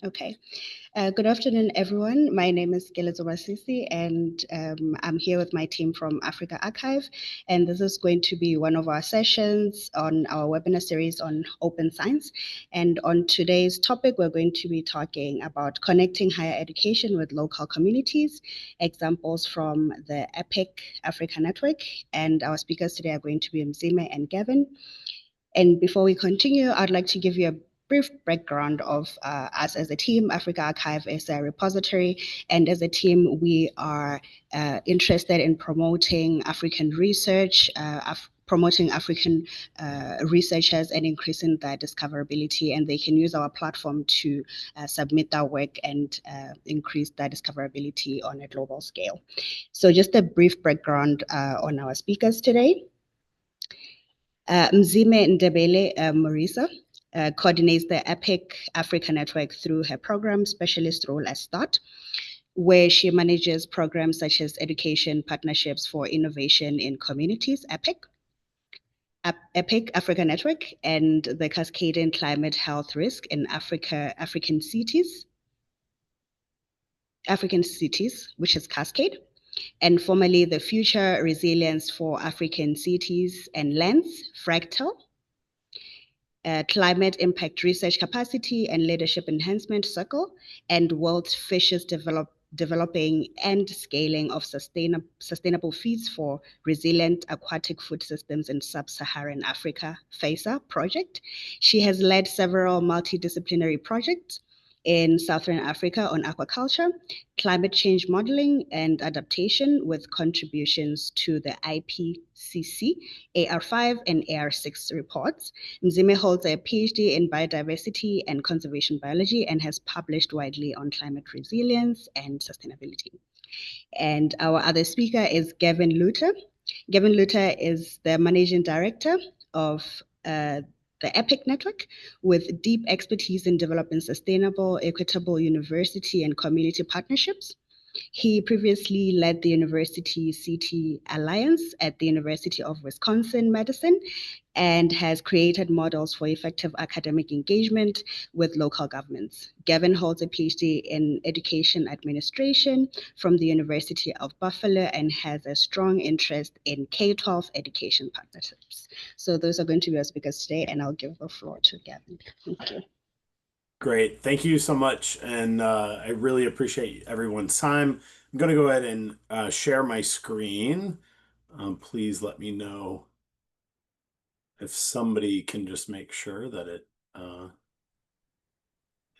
Okay. Good afternoon, everyone. My name is Kelezo Basisi, and I'm here with my team from Africa Archive. And this is going to be one of our sessions on our webinar series on open science. And on today's topic, we're going to be talking about connecting higher education with local communities, examples from the EPIC Africa Network. And our speakers today are going to be Mzime and Gavin. And before we continue, I'd like to give you a brief background of us as a team. Africa Archive is a repository, and as a team, we are interested in promoting African research, promoting African researchers and increasing their discoverability, and they can use our platform to submit their work and increase their discoverability on a global scale. So just a brief background on our speakers today. Mzime Ndebele Marisa coordinates the EPIC Africa Network through her program specialist role as START, where she manages programs such as education partnerships for innovation in communities, EPIC Africa Network, and the cascading climate health risk in African cities, which is Cascade, and formerly the Future Resilience for African Cities and Lands, Fractal, Climate Impact Research Capacity and Leadership Enhancement Circle, and World Fishes Developing and Scaling of Sustainable Feeds for Resilient Aquatic Food Systems in Sub-Saharan Africa, FASA project. She has led several multidisciplinary projects in Southern Africa on aquaculture, climate change modeling and adaptation, with contributions to the IPCC AR5 and AR6 reports. Mzime holds a PhD in biodiversity and conservation biology and has published widely on climate resilience and sustainability. And our other speaker is Gavin Luter. Gavin Luter is the managing director of the EPIC network, with deep expertise in developing sustainable, equitable university and community partnerships. He previously led the University City Alliance at the University of Wisconsin-Madison and has created models for effective academic engagement with local governments. Gavin holds a PhD in education administration from the University of Buffalo and has a strong interest in K-12 education partnerships. So those are going to be our speakers today, and I'll give the floor to Gavin. Thank you. Great. Thank you so much. And I really appreciate everyone's time. I'm going to go ahead and share my screen. Please let me know if somebody can just make sure that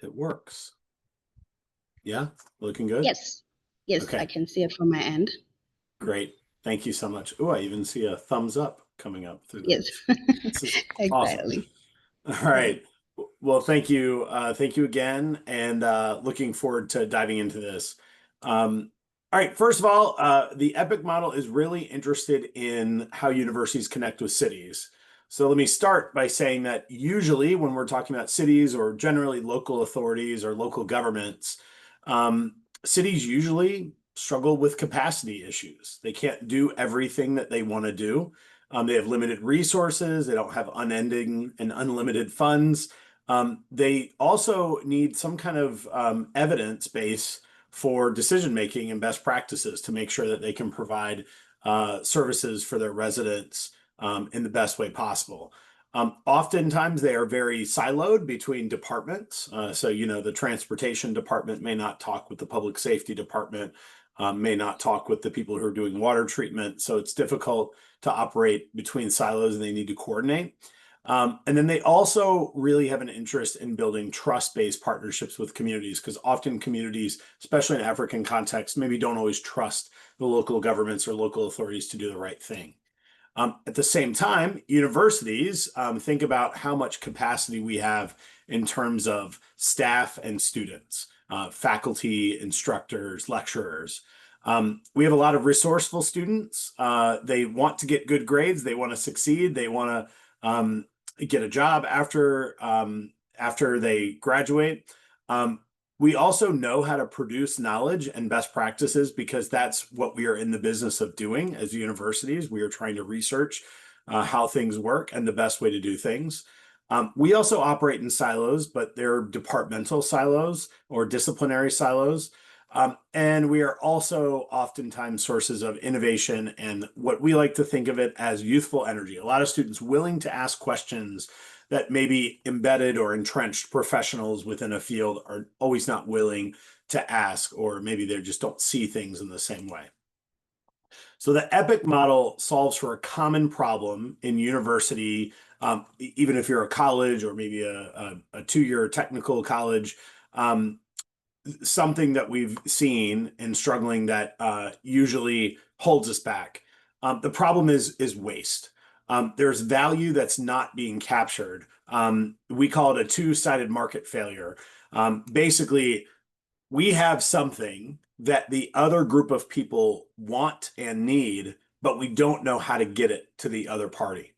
it works. Yeah, looking good? Yes. Yes, okay. I can see it from my end. Great. Thank you so much. Oh, I even see a thumbs up coming up through the Yes, this is exactly. Awesome. All right. Well, thank you. Thank you again. And looking forward to diving into this. All right. First of all, the EPIC model is really interested in how universities connect with cities. So let me start by saying that usually when we're talking about cities or generally local authorities or local governments, cities usually struggle with capacity issues. They can't do everything that they want to do. They have limited resources. They don't have unending and unlimited funds. They also need some kind of evidence base for decision-making and best practices to make sure that they can provide services for their residents in the best way possible. Oftentimes they are very siloed between departments. So, the transportation department may not talk with the public safety department, may not talk with the people who are doing water treatment. So it's difficult to operate between silos, and they need to coordinate. And then they also really have an interest in building trust-based partnerships with communities, because often communities, especially in African context, maybe don't always trust the local governments or local authorities to do the right thing. At the same time, universities think about how much capacity we have in terms of staff and students, faculty, instructors, lecturers. We have a lot of resourceful students. They want to get good grades. They want to succeed. They want to get a job after they graduate. We also know how to produce knowledge and best practices, because that's what we are in the business of doing as universities. We are trying to research how things work and the best way to do things. We also operate in silos, but they're departmental silos or disciplinary silos. And we are also oftentimes sources of innovation and what we like to think of it as youthful energy. A lot of students willing to ask questions that maybe embedded or entrenched professionals within a field are always not willing to ask, or maybe they just don't see things in the same way. So the EPIC model solves for a common problem in university, even if you're a college or maybe a two-year technical college. Something that we've seen and struggling that usually holds us back. The problem is waste. There's value that's not being captured. We call it a two-sided market failure. Basically, we have something that the other group of people want and need, but we don't know how to get it to the other party.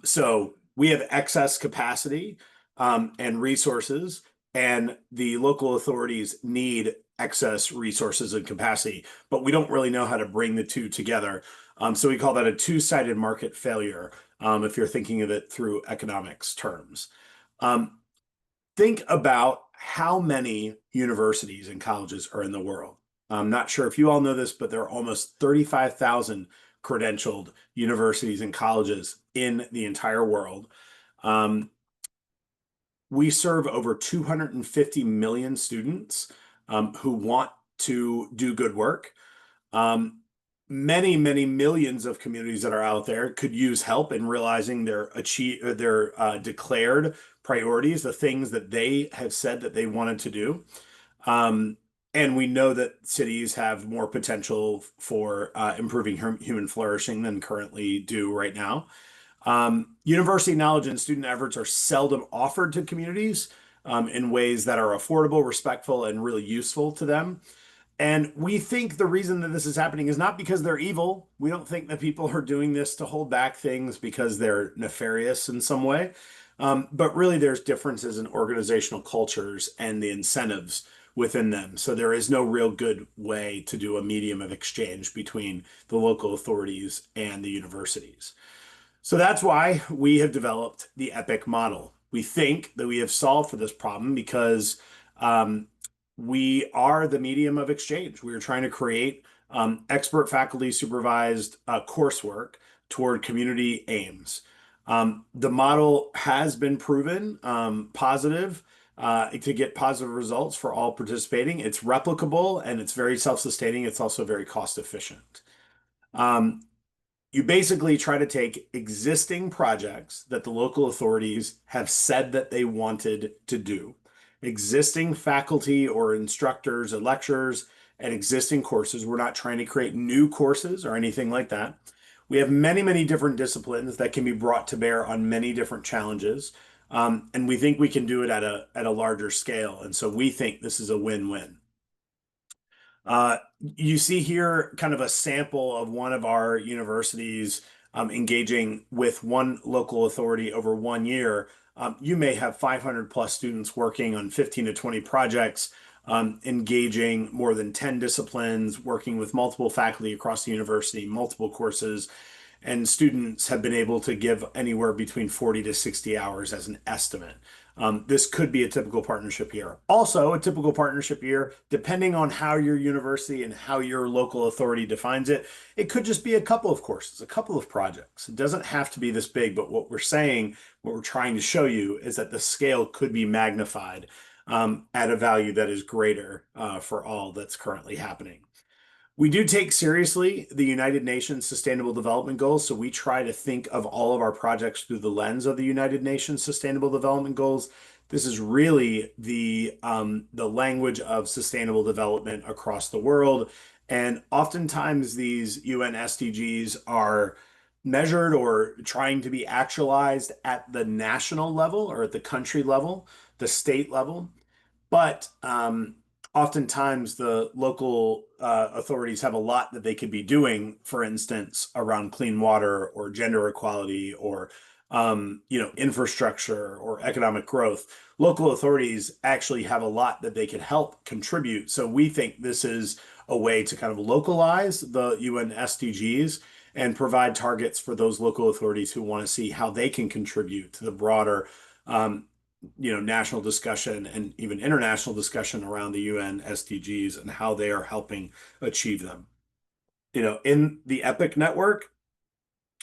So we have excess capacity and resources, and the local authorities need excess resources and capacity, but we don't really know how to bring the two together. So we call that a two-sided market failure, if you're thinking of it through economics terms. Think about how many universities and colleges are in the world. I'm not sure if you all know this, but there are almost 35,000 credentialed universities and colleges in the entire world. We serve over 250 million students who want to do good work. Many, many millions of communities that are out there could use help in realizing their declared priorities, the things that they have said that they wanted to do. And we know that cities have more potential for improving human flourishing than currently do right now. University knowledge and student efforts are seldom offered to communities in ways that are affordable, respectful, and really useful to them. And we think the reason that this is happening is not because they're evil. We don't think that people are doing this to hold back things because they're nefarious in some way. But really, there's differences in organizational cultures and the incentives within them. So there is no real good way to do a medium of exchange between the local authorities and the universities. So that's why we have developed the EPIC model. We think that we have solved for this problem because we are the medium of exchange. We are trying to create expert faculty supervised coursework toward community aims. The model has been proven positive to get positive results for all participating. It's replicable and it's very self-sustaining. It's also very cost efficient. You basically try to take existing projects that the local authorities have said that they wanted to do, existing faculty or instructors or lecturers, and existing courses. We're not trying to create new courses or anything like that. We have many, many different disciplines that can be brought to bear on many different challenges. And we think we can do it at a larger scale. And so we think this is a win-win. You see here kind of a sample of one of our universities engaging with one local authority over 1 year. You may have 500 plus students working on 15 to 20 projects, engaging more than 10 disciplines, working with multiple faculty across the university, multiple courses, and students have been able to give anywhere between 40 to 60 hours as an estimate. This could be a typical partnership year. Also, a typical partnership year, depending on how your university and how your local authority defines it, it could just be a couple of courses, a couple of projects. It doesn't have to be this big, but what we're saying, what we're trying to show you is that the scale could be magnified at a value that is greater for all that's currently happening. We do take seriously the United Nations Sustainable Development Goals, so we try to think of all of our projects through the lens of the United Nations Sustainable Development Goals. This is really the language of sustainable development across the world, and oftentimes these UN SDGs are measured or trying to be actualized at the national level or at the country level, the state level. But oftentimes the local authorities have a lot that they could be doing, for instance, around clean water or gender equality or infrastructure or economic growth. Local authorities actually have a lot that they could help contribute. So we think this is a way to kind of localize the UN SDGs and provide targets for those local authorities who want to see how they can contribute to the broader national discussion and even international discussion around the UN SDGs and how they are helping achieve them. In the EPIC network,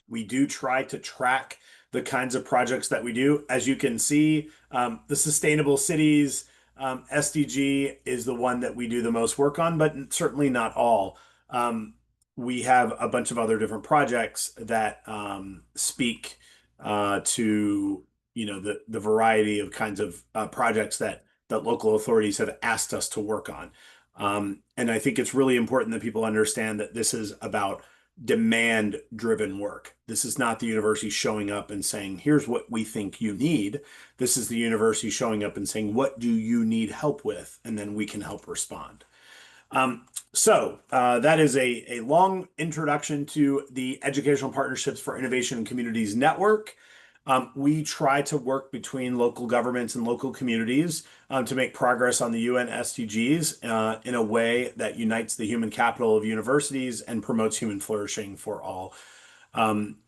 we do try to track the kinds of projects that we do. As you can see, the Sustainable Cities SDG is the one that we do the most work on, but certainly not all. We have a bunch of other different projects that speak to the variety of kinds of projects that local authorities have asked us to work on. And I think it's really important that people understand that this is about demand-driven work. This is not the university showing up and saying, here's what we think you need. This is the university showing up and saying, what do you need help with? And then we can help respond. So that is a long introduction to the Educational Partnerships for Innovation and Communities Network. We try to work between local governments and local communities to make progress on the UN SDGs in a way that unites the human capital of universities and promotes human flourishing for all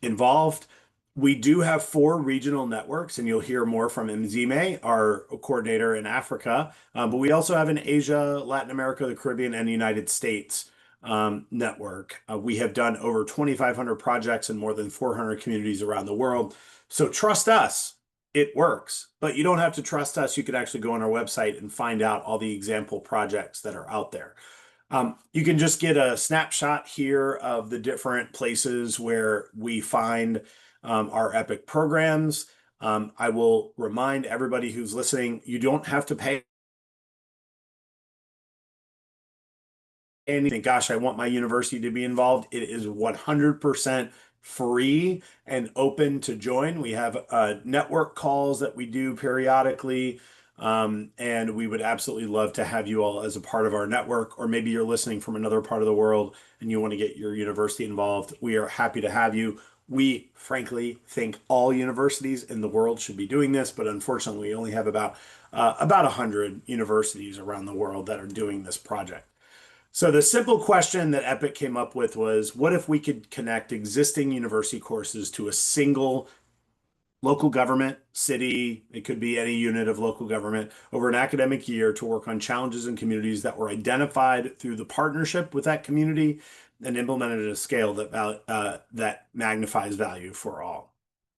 involved. We do have 4 regional networks, and you'll hear more from Mzime, our coordinator in Africa. But we also have an Asia, Latin America, the Caribbean, and the United States network. We have done over 2,500 projects in more than 400 communities around the world. So trust us, it works. But you don't have to trust us. You can actually go on our website and find out all the example projects that are out there. You can just get a snapshot here of the different places where we find our EPIC programs. I will remind everybody who's listening, you don't have to pay anything. Gosh, I want my university to be involved. It is 100% free and open to join. We have network calls that we do periodically. And we would absolutely love to have you all as a part of our network, or maybe you're listening from another part of the world and you want to get your university involved. We are happy to have you. We frankly think all universities in the world should be doing this, but unfortunately we only have about 100 universities around the world that are doing this project. So the simple question that EPIC came up with was, what if we could connect existing university courses to a single local government, city, it could be any unit of local government, over an academic year to work on challenges in communities that were identified through the partnership with that community and implemented at a scale that magnifies value for all.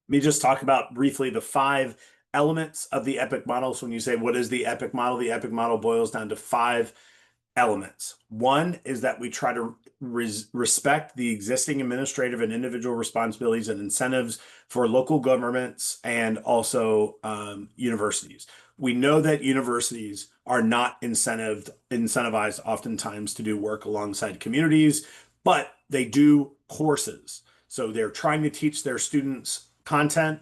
Let me just talk about briefly the 5 elements of the EPIC model. So when you say, what is the EPIC model? The EPIC model boils down to 5 elements. One is that we try to respect the existing administrative and individual responsibilities and incentives for local governments and also universities. We know that universities are not incentivized oftentimes to do work alongside communities, but they do courses. So they're trying to teach their students content.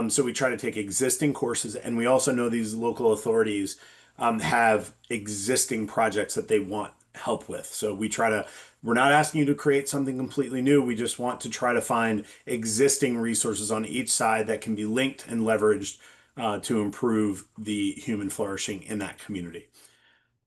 So we try to take existing courses, and we also know these local authorities have existing projects that they want help with. So we're not asking you to create something completely new. We just want to try to find existing resources on each side that can be linked and leveraged to improve the human flourishing in that community.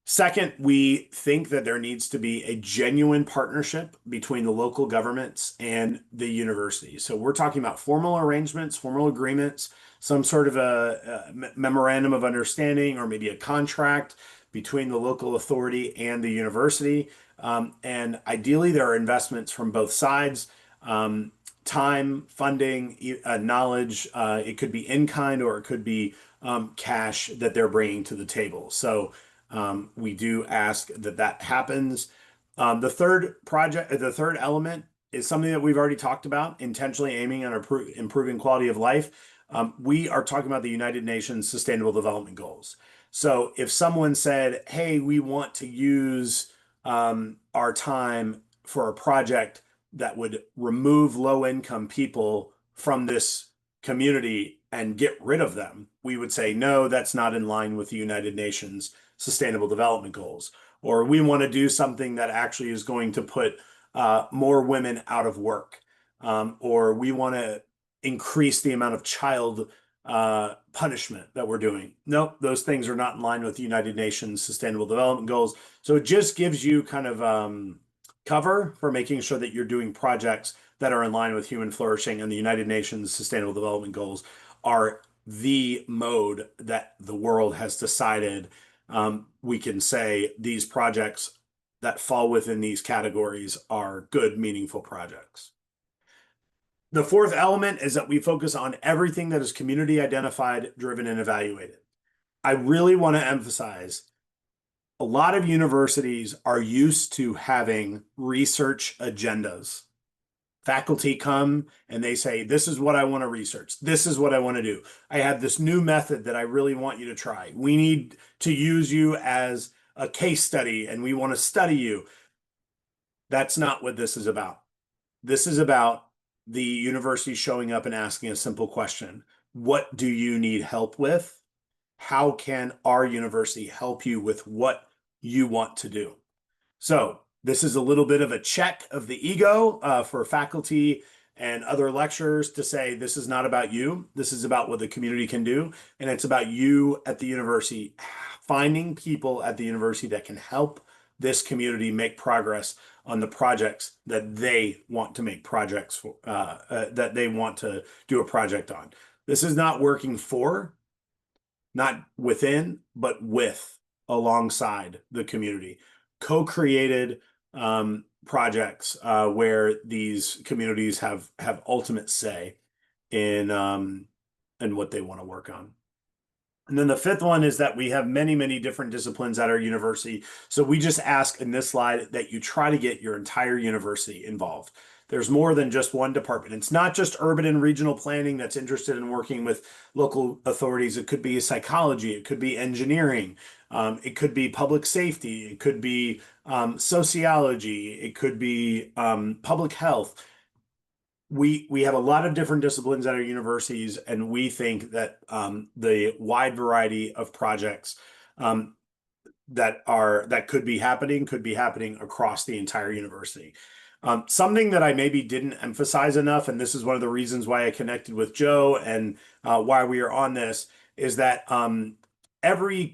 Second, we think that there needs to be a genuine partnership between the local governments and the university. So we're talking about formal arrangements, formal agreements, some sort of a memorandum of understanding, or maybe a contract between the local authority and the university. And ideally, there are investments from both sides, time, funding, knowledge. It could be in kind, or it could be cash that they're bringing to the table. So we do ask that happens. The third element is something that we've already talked about, intentionally aiming on improving quality of life. We are talking about the United Nations Sustainable Development Goals. So if someone said, hey, we want to use our time for a project that would remove low-income people from this community and get rid of them, we would say, no, that's not in line with the United Nations Sustainable Development Goals. Or we want to do something that actually is going to put more women out of work. Or we want to increase the amount of child punishment that we're doing. Nope, those things are not in line with the United Nations Sustainable Development Goals. So it just gives you kind of cover for making sure that you're doing projects that are in line with human flourishing and the United Nations Sustainable Development Goals are the mode that the world has decided we can say these projects that fall within these categories are good, meaningful projects. The fourth element is that we focus on everything that is community identified, driven, and evaluated. I really want to emphasize a lot of universities are used to having research agendas. Faculty come and they say, this is what I want to research. This is what I want to do. I have this new method that I really want you to try. We need to use you as a case study and we want to study you. That's not what this is about. This is about the university showing up and asking a simple question. What do you need help with? How can our university help you with what you want to do? So this is a little bit of a check of the ego for faculty and other lecturers to say, this is not about you. This is about what the community can do. And it's about you at the university, finding people at the university that can help this community make progress on the projects that they want to make projects for, that they want to do a project on. This is not working for, not within, but with, alongside the community. Co-created projects where these communities have ultimate say in what they want to work on. And then the fifth one is that we have many, many different disciplines at our university. So we just ask in this slide that you try to get your entire university involved. There's more than just one department. It's not just urban and regional planning that's interested in working with local authorities. It could be psychology. It could be engineering. It could be public safety. It could be sociology. It could be public health. We have a lot of different disciplines at our universities, and we think that the wide variety of projects that could be happening across the entire university. Something that I maybe didn't emphasize enough, and this is one of the reasons why I connected with Joe and why we are on this, is that every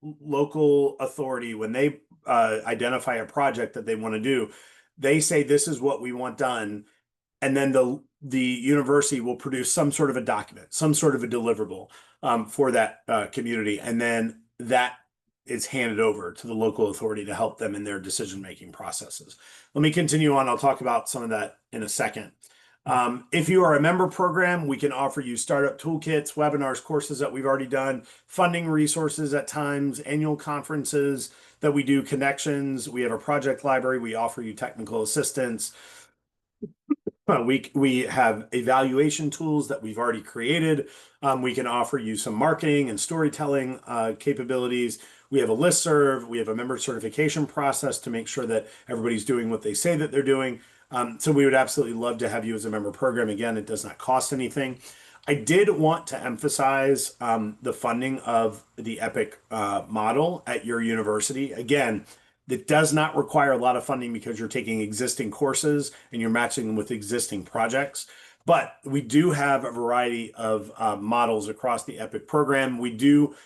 local authority, when they identify a project that they want to do, they say, this is what we want done. And then the university will produce some sort of a document, some sort of a deliverable for that community. And then that is handed over to the local authority to help them in their decision-making processes. Let me continue on. I'll talk about some of that in a second. If you are a member program, we can offer you startup toolkits, webinars, courses that we've already done, funding resources at times, annual conferences that we do, connections. We have a project library. We offer you technical assistance. We have evaluation tools that we've already created. We can offer you some marketing and storytelling capabilities. We have a listserv. We have a member certification process to make sure that everybody's doing what they say that they're doing. So we would absolutely love to have you as a member program. Again, it does not cost anything. I did want to emphasize the funding of the EPIC model at your university. Again, that does not require a lot of funding because you're taking existing courses and you're matching them with existing projects. But we do have a variety of models across the EPIC program. We do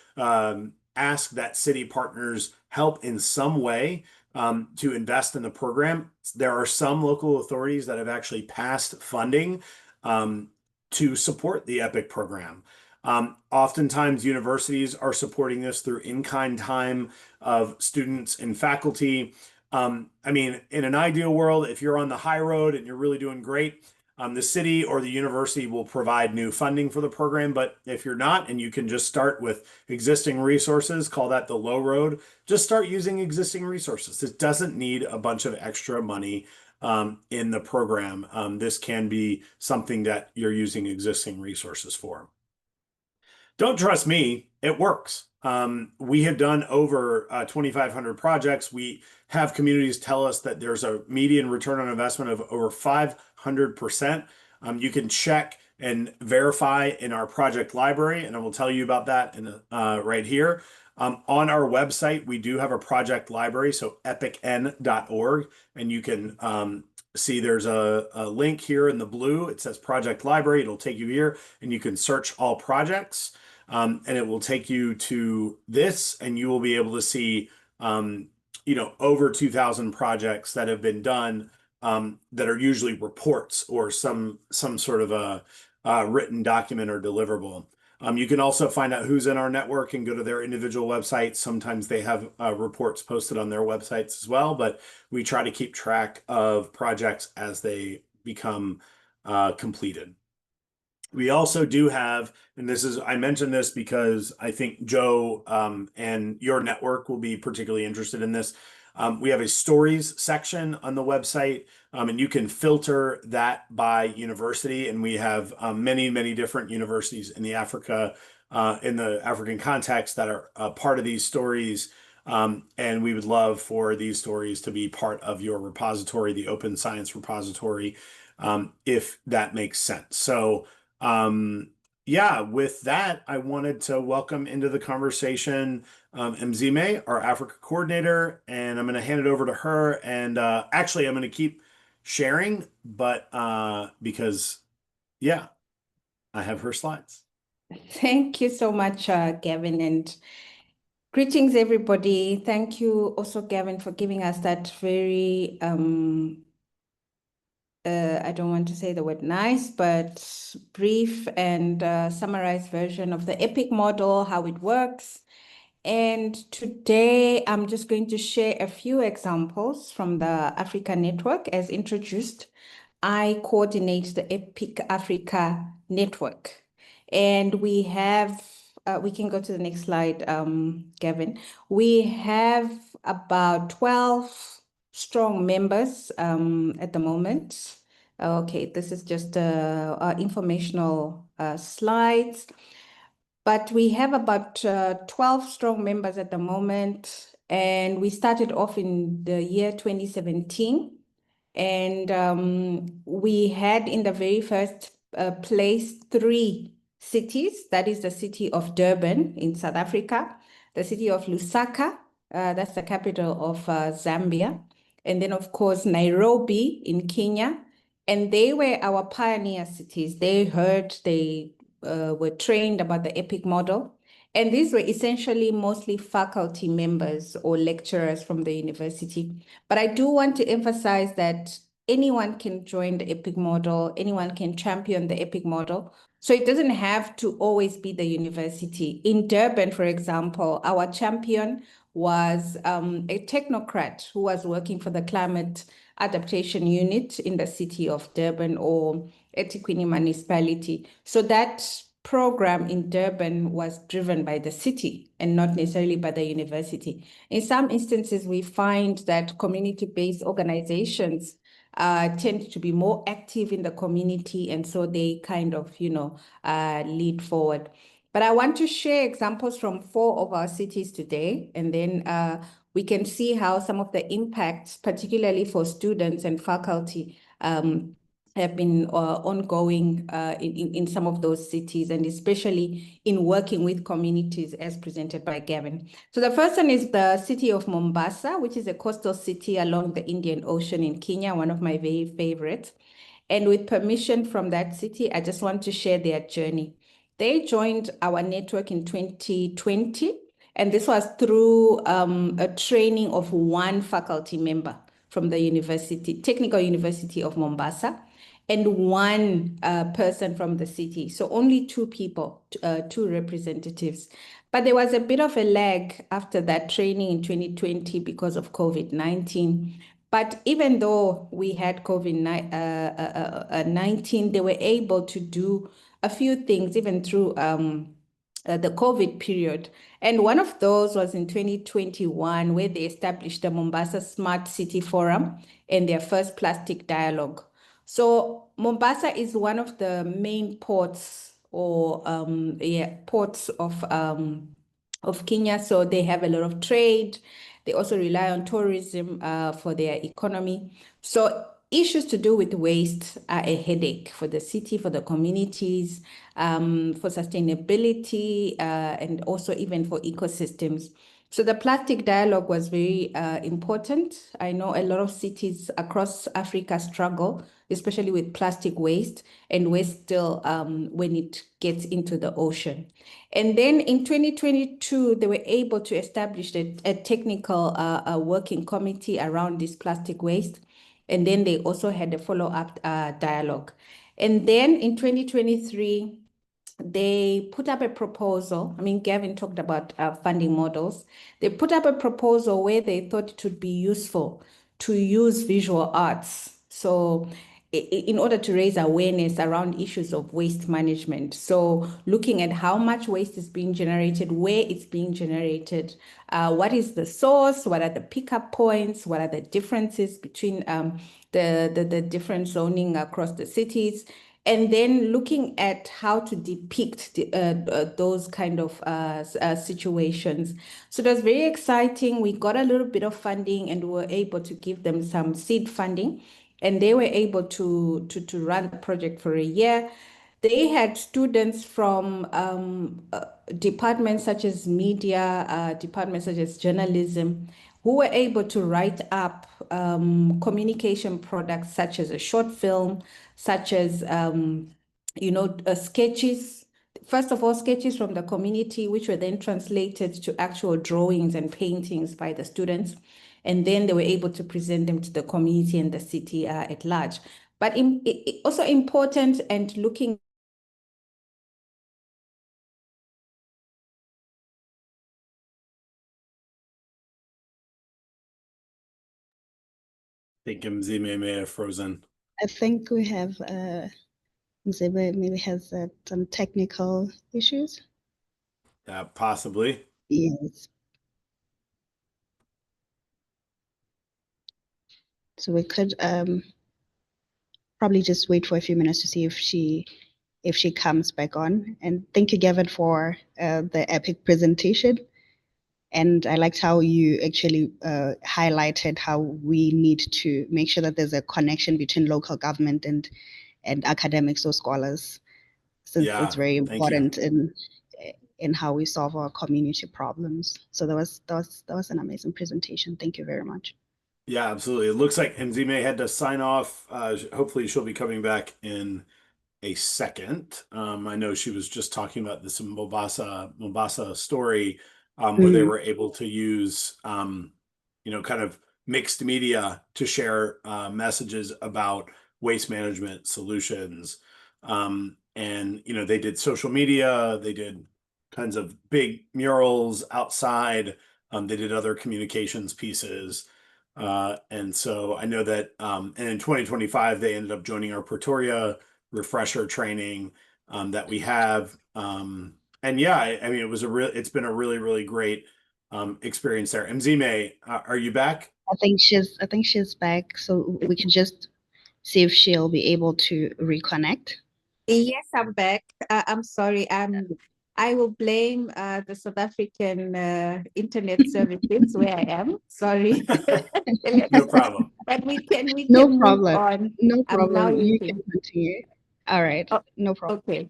ask that city partners help in some way to invest in the program. There are some local authorities that have actually passed funding to support the EPIC program. Oftentimes, universities are supporting this through in-kind time of students and faculty. I mean, in an ideal world, if you're on the high road and you're really doing great, the city or the university will provide new funding for the program. But if you're not, and you can just start with existing resources, call that the low road, just start using existing resources. This doesn't need a bunch of extra money in the program. This can be something that you're using existing resources for. Don't trust me, it works. We have done over 2,500 projects. We have communities tell us that there's a median return on investment of over 500%. You can check and verify in our project library, and I will tell you about that right here. On our website, we do have a project library, so epicn.org, and you can see there's a link here in the blue. It says project library. It'll take you here, and you can search all projects. And it will take you to this, and you will be able to see over 2,000 projects that have been done, that are usually reports or some sort of a written document or deliverable. You can also find out who's in our network and go to their individual websites. Sometimes they have reports posted on their websites as well, but we try to keep track of projects as they become completed. We also do have, and I mentioned this because I think Joe and your network will be particularly interested in this. We have a stories section on the website, and you can filter that by university. And we have many, many different universities in the African context that are part of these stories. And we would love for these stories to be part of your repository, the Open Science Repository, if that makes sense. So, yeah, with that, I wanted to welcome into the conversation Mzime, our Africa coordinator, and I'm going to hand it over to her. And actually, I'm going to keep sharing, but because, yeah, I have her slides. Thank you so much, Gavin, and greetings, everybody. Thank you also, Gavin, for giving us that very I don't want to say the word nice, but brief and summarized version of the EPIC model, how it works. And today I'm just going to share a few examples from the Africa Network. As introduced, I coordinate the EPIC Africa Network. And we have, we can go to the next slide, Gavin. We have about 12 strong members at the moment. Okay, this is just informational slides. But we have about 12 strong members at the moment. And we started off in the year 2017. And we had in the very first place 3 cities. That is the city of Durban in South Africa, the city of Lusaka, that's the capital of Zambia, and then of course Nairobi in Kenya. And they were our pioneer cities. They were trained about the EPIC model. And these were essentially mostly faculty members or lecturers from the university. But I do want to emphasize that anyone can join the EPIC model, anyone can champion the EPIC model. So it doesn't have to always be the university. In Durban, for example, our champion was a technocrat who was working for the Climate Adaptation Unit in the city of Durban or eThekwini municipality. So that program in Durban was driven by the city and not necessarily by the university. In some instances, we find that community-based organizations tend to be more active in the community, and so they kind of, lead forward. But I want to share examples from 4 of our cities today, and then we can see how some of the impacts, particularly for students and faculty, have been ongoing in some of those cities, and especially in working with communities as presented by Gavin. So the first one is the city of Mombasa, which is a coastal city along the Indian Ocean in Kenya, one of my very favorites. And with permission from that city, I just want to share their journey. They joined our network in 2020, and this was through a training of 1 faculty member from the Technical University of Mombasa, and 1 person from the city. So only 2 people, 2 representatives. But there was a bit of a lag after that training in 2020 because of COVID-19. But even though we had COVID-19, they were able to do a few things even through the COVID period. And one of those was in 2021, where they established the Mombasa Smart City Forum and their first plastic dialogue. So Mombasa is one of the main ports or ports of Kenya. So they have a lot of trade. They also rely on tourism for their economy. So issues to do with waste are a headache for the city, for the communities, for sustainability, and also even for ecosystems. So the plastic dialogue was very important. I know a lot of cities across Africa struggle, especially with plastic waste and waste still when it gets into the ocean. And then in 2022, they were able to establish a technical working committee around this plastic waste. And then they also had a follow-up dialogue. And then in 2023, they put up a proposal. I mean, Gavin talked about funding models. They put up a proposal where they thought it would be useful to use visual arts. So in order to raise awareness around issues of waste management. So looking at how much waste is being generated, where it's being generated, what is the source, what are the pickup points, what are the differences between the different zoning across the cities, and then looking at how to depict those kind of situations. So it was very exciting. We got a little bit of funding and we were able to give them some seed funding, and they were able to run the project for a year. They had students from departments such as media, departments such as journalism, who were able to write up communication products such as a short film, such as, sketches. First of all, sketches from the community, which were then translated to actual drawings and paintings by the students. And then they were able to present them to the community and the city at large. But also important and looking I think Mzime may have frozen. I think we have Mzebe maybe has some technical issues. Possibly. Yes. So we could probably just wait for a few minutes to see if she comes back on. And thank you, Gavin, for the epic presentation. And I liked how you actually highlighted how we need to make sure that there's a connection between local government and academics or scholars, since Yeah, it's very thank you. important in how we solve our community problems. So that was an amazing presentation. Thank you very much. Yeah, absolutely. It looks like Mzime had to sign off. Hopefully she'll be coming back in a second. I know she was just talking about this Mombasa story, where they were able to use, kind of mixed media to share messages about waste management solutions. And they did social media, they did kinds of big murals outside, they did other communications pieces. And so I know that, and in 2025, they ended up joining our Pretoria refresher training that we have. And yeah, I mean, it's been a really, really great experience there. Mzime, are you back? I think she's back, so we can just see if she'll be able to reconnect. Yes, I'm back. I'm sorry. I will blame the South African internet services where I am. Sorry. No problem. But we can No move problem. on. No I'm now problem. You using. can continue. All right. Oh, No problem. okay.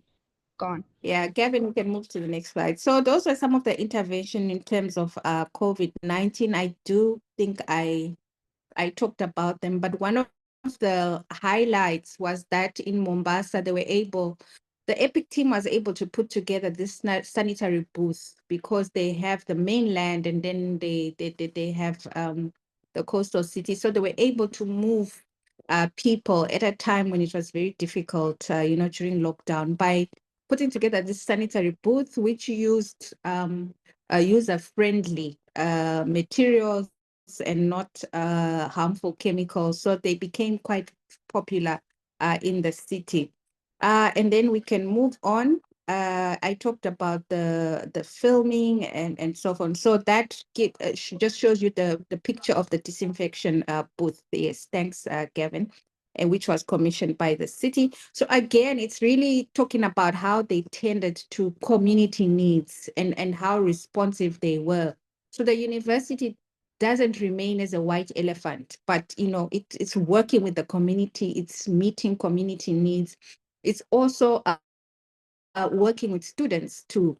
Go on. Yeah, Gavin, we can move to the next slide. So those were some of the intervention in terms of COVID-19. I do think I talked about them, but one of the highlights was that in Mombasa, the EPIC team was able to put together this sanitary booth, because they have the mainland and then they have the coastal cities. So they were able to move people at a time when it was very difficult, during lockdown, by putting together this sanitary booth, which used user-friendly materials and not harmful chemicals. So they became quite popular in the city. And then we can move on. I talked about the filming and so on. So that just shows you the picture of the disinfection booth. Yes, thanks, Gavin, and which was commissioned by the city. So again, it's really talking about how they tended to community needs and how responsive they were. So the university doesn't remain as a white elephant, but it's working with the community, it's meeting community needs. It's also working with students to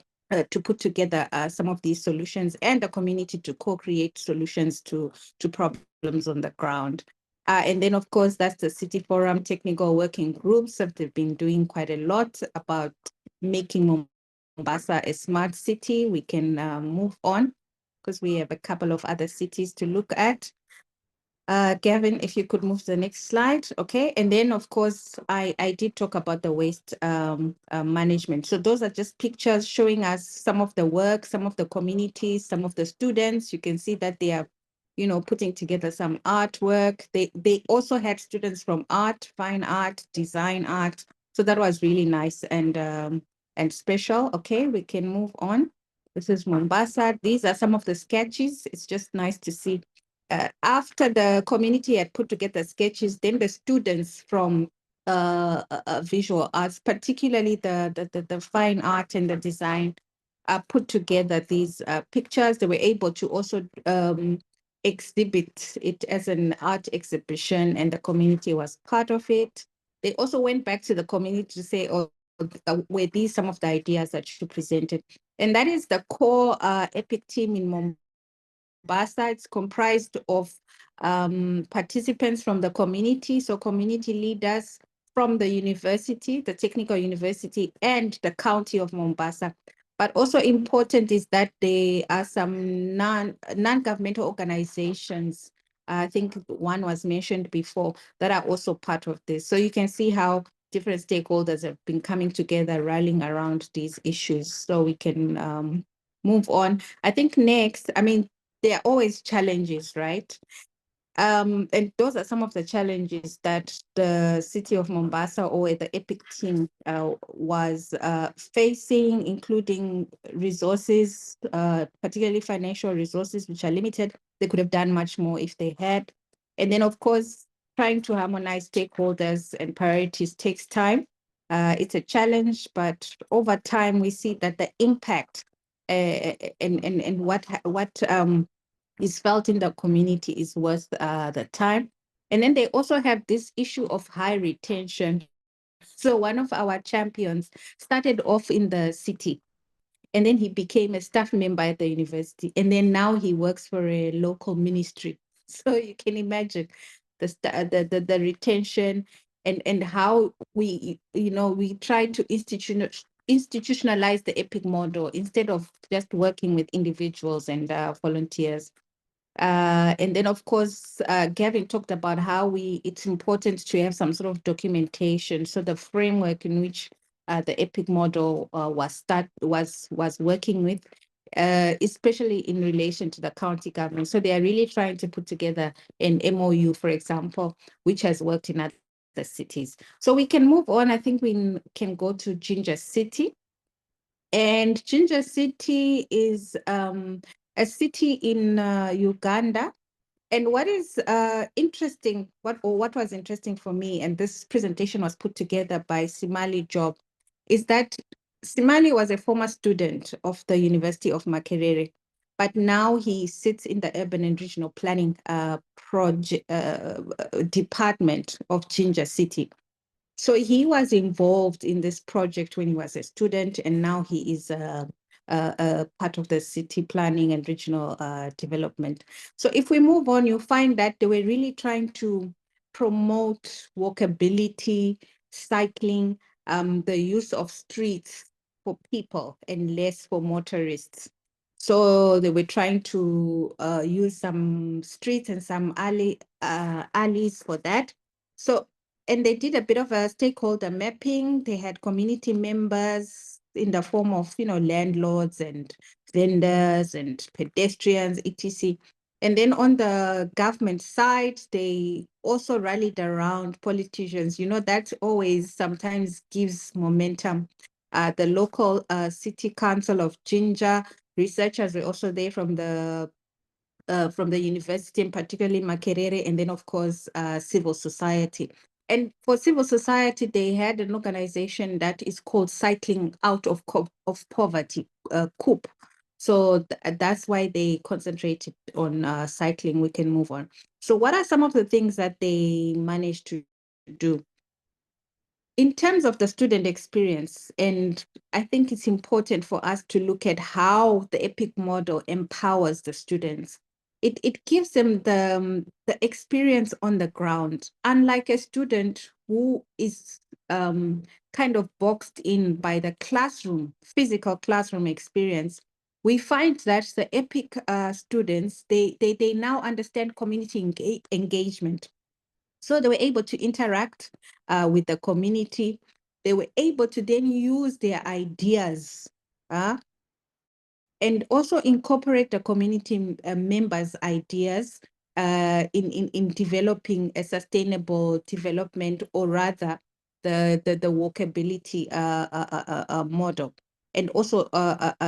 to put together some of these solutions, and the community to co-create solutions to problems on the ground. And then, of course, that's the City Forum technical working groups that they've been doing quite a lot about making Mombasa a smart city. We can move on because we have a couple of other cities to look at. Gavin, if you could move to the next slide. Okay. And then, of course, I did talk about the waste management. So those are just pictures showing us some of the work, some of the communities, some of the students. You can see that they are, you know, putting together some artwork. They also had students from art, fine art, design art. So that was really nice and special. Okay, we can move on. This is Mombasa. These are some of the sketches. It's just nice to see. After the community had put together sketches, then the students from visual arts, particularly the fine art and the design, put together these pictures. They were able to also exhibit it as an art exhibition, and the community was part of it. They also went back to the community to say, oh, were these some of the ideas that you presented? And that is the core EPIC team in Mombasa. It's comprised of participants from the community, so community leaders from the university, the technical university, and the county of Mombasa. But also important is that there are some non-governmental organizations. I think one was mentioned before, that are also part of this. So you can see how different stakeholders have been coming together, rallying around these issues. So we can move on. I think next, I mean, there are always challenges, right? And those are some of the challenges that the city of Mombasa or the EPIC team was facing, including resources, particularly financial resources, which are limited. They could have done much more if they had. And then, of course, trying to harmonize stakeholders and priorities takes time. It's a challenge, but over time, we see that the impact and what is felt in the community is worth the time. And then they also have this issue of high retention. So one of our champions started off in the city, and then he became a staff member at the university. And then now he works for a local ministry. So you can imagine the retention and how we, you know, we try to institutionalize the EPIC model instead of just working with individuals and volunteers. And then, of course, Gavin talked about how it's important to have some sort of documentation. So the framework in which the EPIC model was working with, especially in relation to the county government. So they are really trying to put together an MOU, for example, which has worked in other cities. So we can move on. I think we can go to Ginger City. And Ginger City is a city in Uganda. And what is interesting, what was interesting for me, and this presentation was put together by Simali Job, is that Simali was a former student of the University of Makerere, but now he sits in the Urban and Regional Planning project department of Ginger City. So he was involved in this project when he was a student, and now he is part of the city planning and regional development. So if we move on, you find that they were really trying to promote walkability, cycling, the use of streets for people and less for motorists. So they were trying to use some streets and some alleys for that. So and they did a bit of a stakeholder mapping. They had community members in the form of, you know, landlords and vendors and pedestrians, etc. And then on the government side, they also rallied around politicians. You know, that always sometimes gives momentum. The local city council of Ginger, researchers were also there from the university, and particularly Makerere, and then, of course, civil society. And for civil society, they had an organization that is called Cycling Out of Poverty, COOP. So that's why they concentrated on cycling. We can move on. So what are some of the things that they managed to do? in terms of the student experience, and I think it's important for us to look at how the EPIC model empowers the students. It gives them the experience on the ground, unlike a student who is kind of boxed in by the classroom, physical classroom experience. We find that the EPIC students, they now understand community engagement. So they were able to interact with the community. They were able to then use their ideas and also incorporate the community members' ideas in developing a sustainable development, or rather the walkability model, and also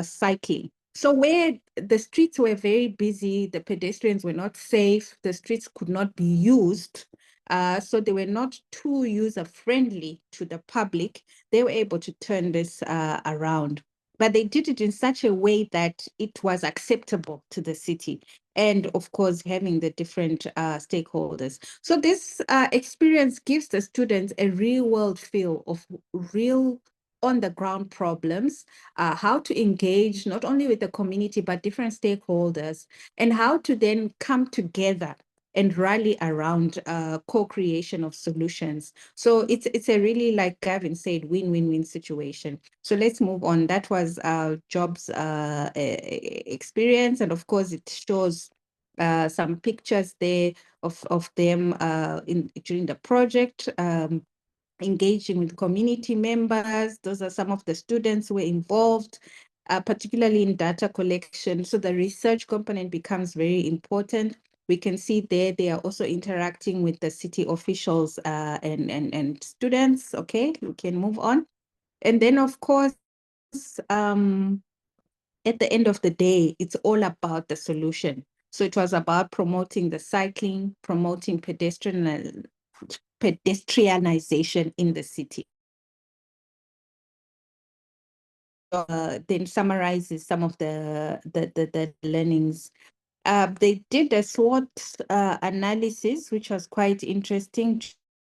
cycling. So where the streets were very busy, the pedestrians were not safe, the streets could not be used, so they were not too user-friendly to the public, they were able to turn this around. But they did it in such a way that it was acceptable to the city, and of course, having the different stakeholders. So this experience gives the students a real world feel of real on the ground problems, how to engage not only with the community, but different stakeholders, and how to then come together and rally around co-creation of solutions. So it's a really, like Gavin said, win-win-win situation. So let's move on. That was Job's experience. And of course, it shows some pictures there of them during the project, engaging with community members. Those are some of the students who were involved, particularly in data collection. So the research component becomes very important. We can see there they are also interacting with the city officials and students. Okay, we can move on. And then, of course, at the end of the day, it's all about the solution. So it was about promoting the cycling, promoting pedestrianization in the city. Then summarizes some of the learnings. They did a SWOT analysis, which was quite interesting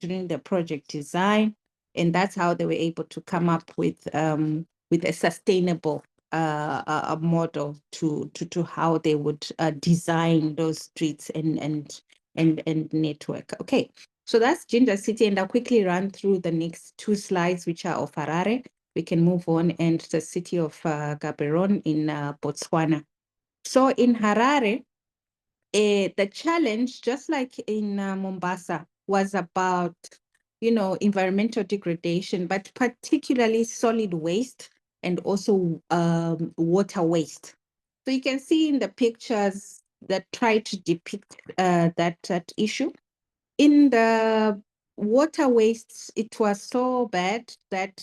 during the project design, and that's how they were able to come up with a sustainable model to how they would design those streets and network. Okay, so that's Ginger City, and I'll quickly run through the next two slides, which are of Harare. We can move on, and the city of Gaborone in Botswana. So in Harare, the challenge, just like in Mombasa, was about, environmental degradation, but particularly solid waste and also water waste. So you can see in the pictures that try to depict that issue. In the water wastes, it was so bad that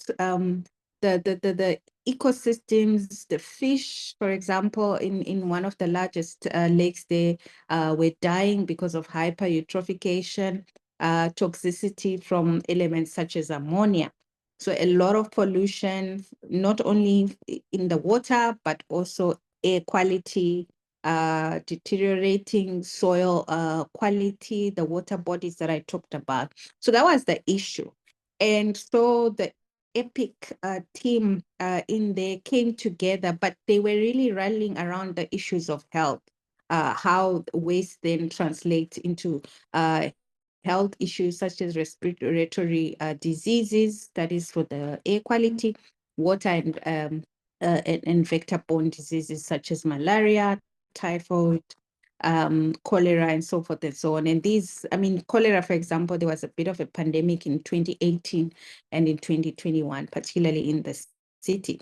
the ecosystems, the fish, for example, in one of the largest lakes, they were dying because of hyper-eutrophication, toxicity from elements such as ammonia. So a lot of pollution, not only in the water, but also air quality, deteriorating soil quality, the water bodies that I talked about. So that was the issue. And so the EPIC team in there came together, but they were really rallying around the issues of health, how waste then translates into health issues such as respiratory diseases, that is for the air quality, water and vector-borne diseases such as malaria, typhoid, cholera, and so forth and so on. And these, cholera, for example, there was a bit of a pandemic in 2018 and in 2021, particularly in the city.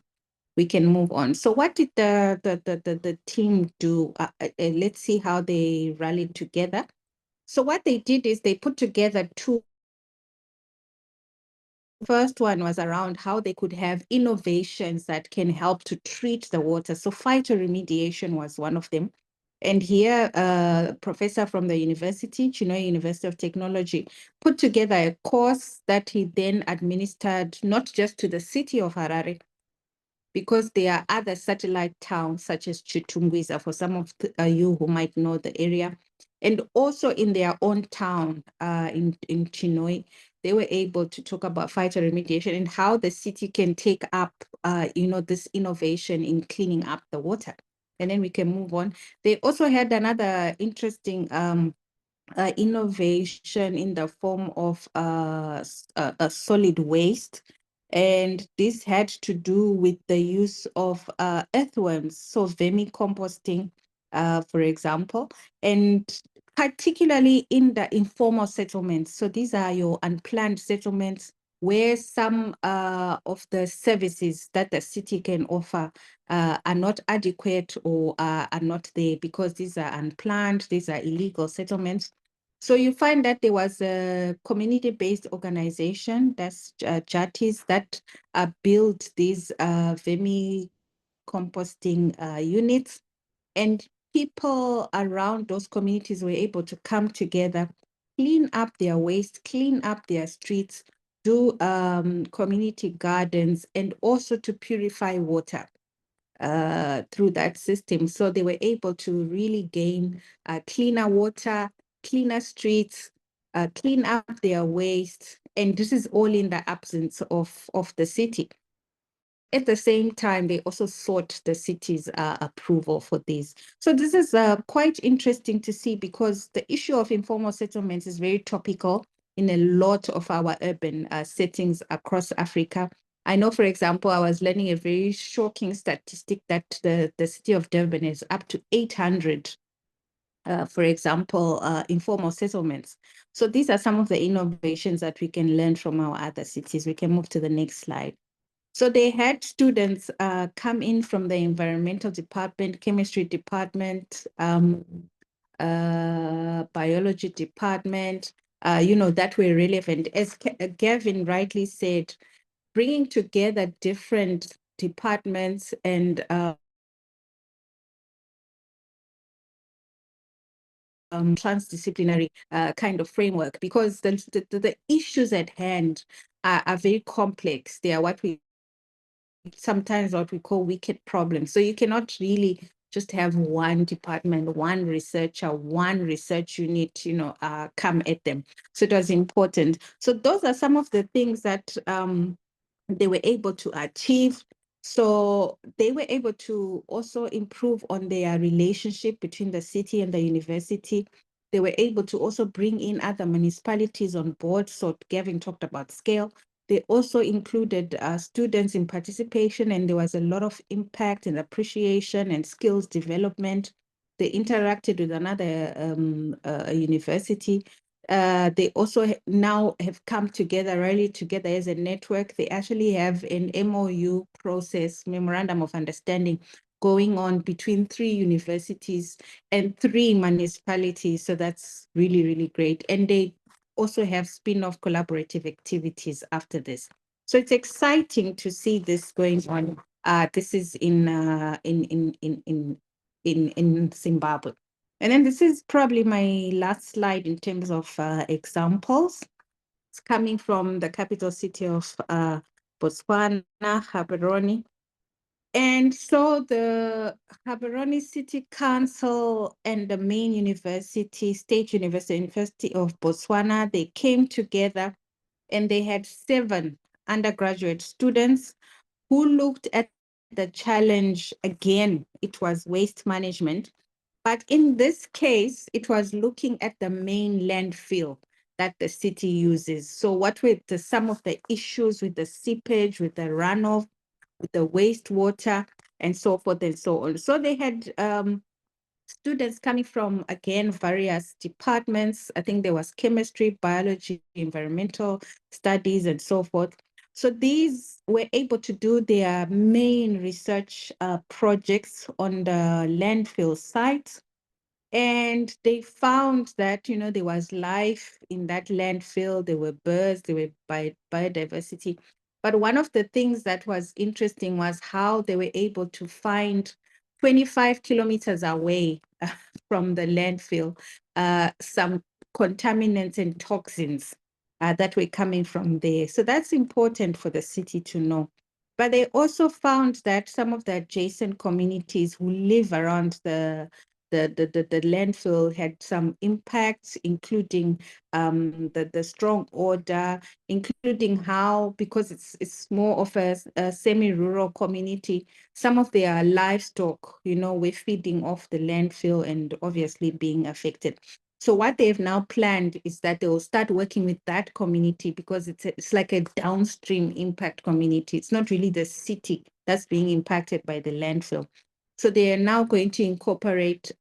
We can move on. So what did the team do? Let's see how they rallied together. So what they did is they put together two. First one was around how they could have innovations that can help to treat the water. So phytoremediation was one of them. And here, a professor from the university, Chinhoyi University of Technology, put together a course that he then administered not just to the city of Harare, because there are other satellite towns such as Chitungwiza, for some of you who might know the area, and also in their own town in Chinhoyi, they were able to talk about phytoremediation and how the city can take up, this innovation in cleaning up the water. And then we can move on. They also had another interesting innovation in the form of a solid waste. And this had to do with the use of earthworms, so vermicomposting, for example, and particularly in the informal settlements. So these are your unplanned settlements where some of the services that the city can offer are not adequate or are not there because these are unplanned, these are illegal settlements. So you find that there was a community-based organization, that's JATIS, that built these vermicomposting units, and people around those communities were able to come together, clean up their waste, clean up their streets, do community gardens, and also to purify water through that system. So they were able to really gain cleaner water, cleaner streets, clean up their waste. And this is all in the absence of the city. At the same time, they also sought the city's approval for this. So this is quite interesting to see because the issue of informal settlements is very topical in a lot of our urban settings across Africa. I know, for example, I was learning a very shocking statistic that the city of Durban is up to 800 for example, informal settlements. So these are some of the innovations that we can learn from our other cities. We can move to the next slide. So they had students come in from the environmental department, chemistry department, biology department, that were relevant. As Gavin rightly said, bringing together different departments and transdisciplinary kind of framework, because the issues at hand are very complex. They are sometimes what we call wicked problems. So you cannot really just have one department, one researcher, one research unit, come at them. So it was important. So those are some of the things that they were able to achieve. So they were able to also improve on their relationship between the city and the university. They were able to also bring in other municipalities on board. So Gavin talked about scale. They also included students in participation, and there was a lot of impact and appreciation and skills development. They interacted with another university. They also now have come together, rallied together as a network. They actually have an MOU process, Memorandum of Understanding, going on between 3 universities and 3 municipalities. So that's really, really great. And they also have spin-off collaborative activities after this. So it's exciting to see this going on. This is in Zimbabwe. And then this is probably my last slide in terms of examples. It's coming from the capital city of Botswana, Gaborone. And so the Gaborone City Council and the main university, State University of Botswana, they came together and they had 7 undergraduate students who looked at the challenge again. It was waste management. But in this case, it was looking at the main landfill that the city uses. So what were some of the issues with the seepage, with the runoff, with the wastewater, and so forth and so on. So they had students coming from, again, various departments. I think there was chemistry, biology, environmental studies, and so forth. So these were able to do their main research projects on the landfill sites. And they found that, there was life in that landfill. There were birds, there were biodiversity. But one of the things that was interesting was how they were able to find 25 kilometers away from the landfill, some contaminants and toxins that were coming from there. So that's important for the city to know. But they also found that some of the adjacent communities who live around the the landfill had some impacts, including the strong odor, including how, because it's more of a semi-rural community, some of their livestock, were feeding off the landfill and obviously being affected. So what they've now planned is that they will start working with that community, because it's like a downstream impact community. It's not really the city that's being impacted by the landfill. So they are now going to incorporate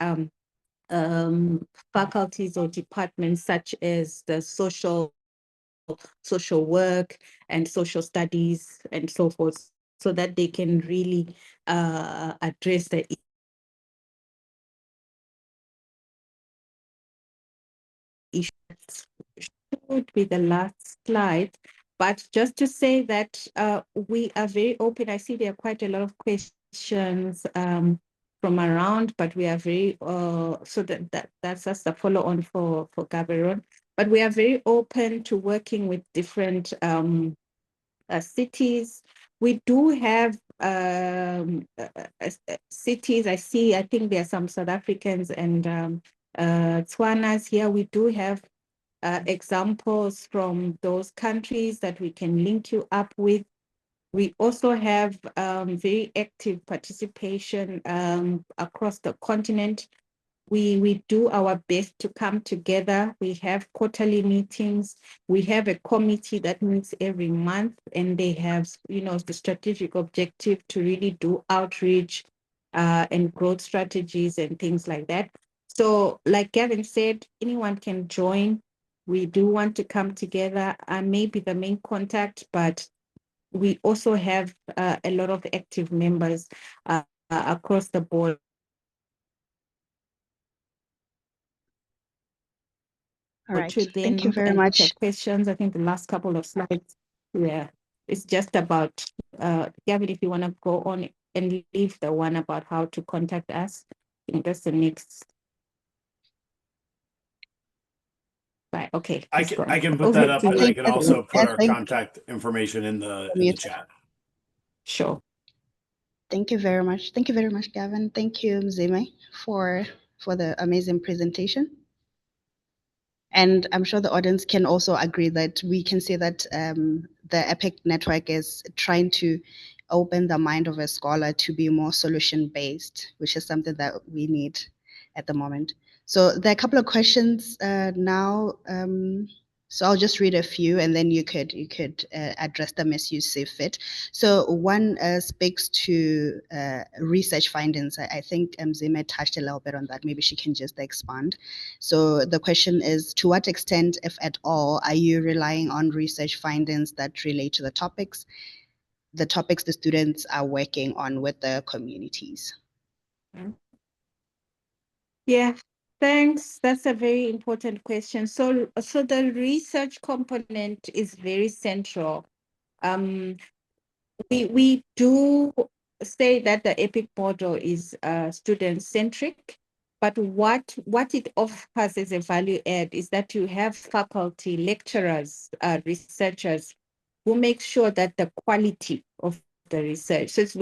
faculties or departments such as the social work and social studies and so forth, so that they can really address the issues. Would be the last slide, but just to say that we are very open. I see there are quite a lot of questions from around, but we are very so that's just a follow on for Gaborone. But we are very open to working with different cities. We do have cities. I think there are some South Africans and Tswanas here. We do have examples from those countries that we can link you up with. We also have very active participation across the continent. We do our best to come together. We have quarterly meetings. We have a committee that meets every month, and they have, the strategic objective to really do outreach and growth strategies and things like that. So like Gavin said, anyone can join. We do want to come together. I may be the main contact, but we also have a lot of active members across the board. All right. To then Thank you very and much. look at questions. I think the last couple of slides, it's just about Gavin, if you want to go on and leave the one about how to contact us. I think that's the next. Right. Okay. I can put that up, and I can also put our contact information in the chat. Sure. Thank you very much. Thank you very much, Gavin. Thank you, Mzime, for the amazing presentation. And I'm sure the audience can also agree that we can see that the EPIC network is trying to open the mind of a scholar to be more solution-based, which is something that we need at the moment. So there are a couple of questions now. So I'll just read a few, and then you could address them as you see fit. So one speaks to research findings. I think Mzime touched a little bit on that. Maybe she can just expand. So the question is, to what extent, if at all, are you relying on research findings that relate to the topics the students are working on with the communities? Yeah. Thanks. That's a very important question. So the research component is very central. We do say that the EPIC model is student-centric, but what it offers as a value add is that you have faculty, lecturers, researchers who make sure that the quality of the research, so it's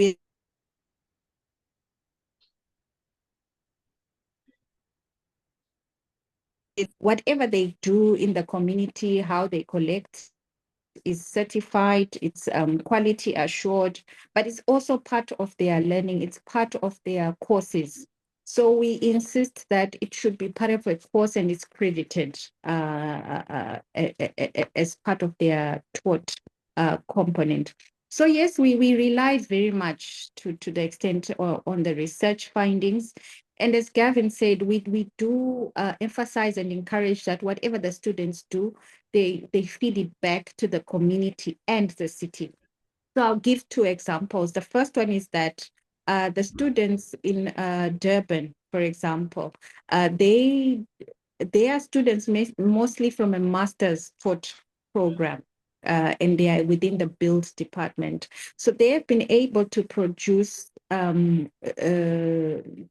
whatever they do in the community, how they collect is certified, it's quality assured, but it's also part of their learning, it's part of their courses. So we insist that it should be part of a course and it's credited as part of their taught component. So yes, we rely very much to the extent on the research findings. And as Gavin said, we do emphasize and encourage that whatever the students do, they feed it back to the community and the city. So I'll give two examples. The first one is that the students in Durban, for example, they are students mostly from a master's taught program. And they are within the build department. So they have been able to produce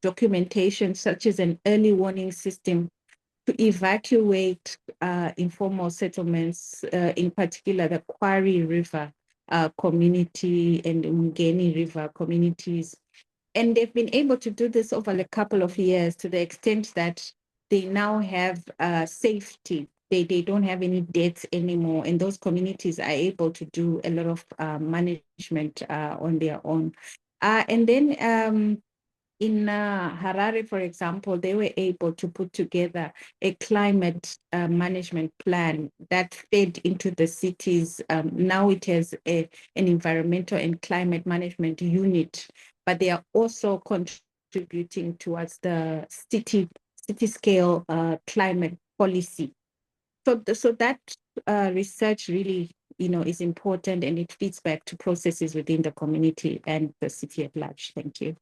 documentation such as an early warning system to evacuate informal settlements, in particular the Quarry River community and Mgeni River communities. And they've been able to do this over a couple of years to the extent that they now have safety. They don't have any debts anymore, and those communities are able to do a lot of management on their own. And then in Harare, for example, they were able to put together a climate management plan that fed into the cities. Now it has an environmental and climate management unit, but they are also contributing towards the city scale climate policy. So that research really, is important, and it feeds back to processes within the community and the city at large. Thank you.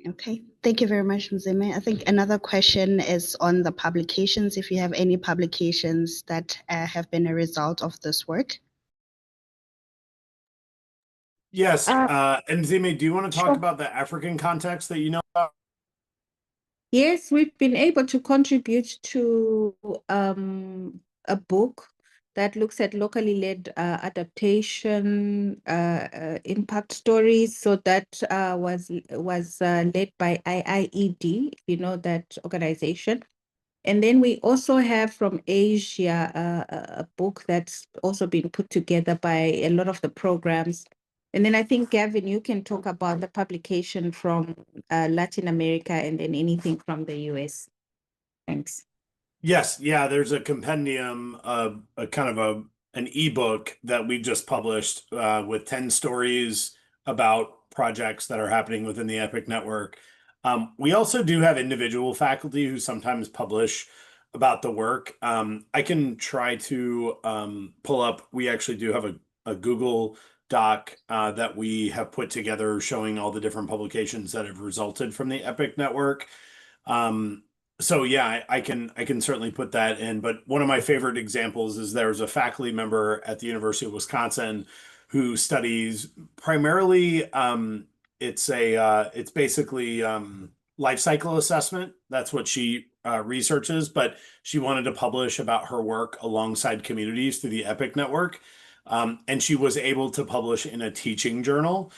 Okay, thank you very much, Mzime. I think another question is on the publications, if you have any publications that have been a result of this work. Yes, and Mzime, do you want to talk Sure. about the African context that you know about? Yes, we've been able to contribute to a book that looks at locally led adaptation impact stories. So that was led by IIED, if you know that organization. And then we also have from Asia a book that's also been put together by a lot of the programs. And then I think, Gavin, you can talk about the publication from Latin America and then anything from the US. Thanks. Yes, yeah, there's a compendium of a kind of an ebook that we just published with 10 stories about projects that are happening within the EPIC network. We also do have individual faculty who sometimes publish about the work. I can try to pull up, we actually do have a Google Doc that we have put together showing all the different publications that have resulted from the EPIC network. So yeah, I can certainly put that in. But one of my favorite examples is there's a faculty member at the University of Wisconsin who studies primarily it's basically life cycle assessment. That's what she researches, but she wanted to publish about her work alongside communities through the EPIC network. And she was able to publish in a teaching journal.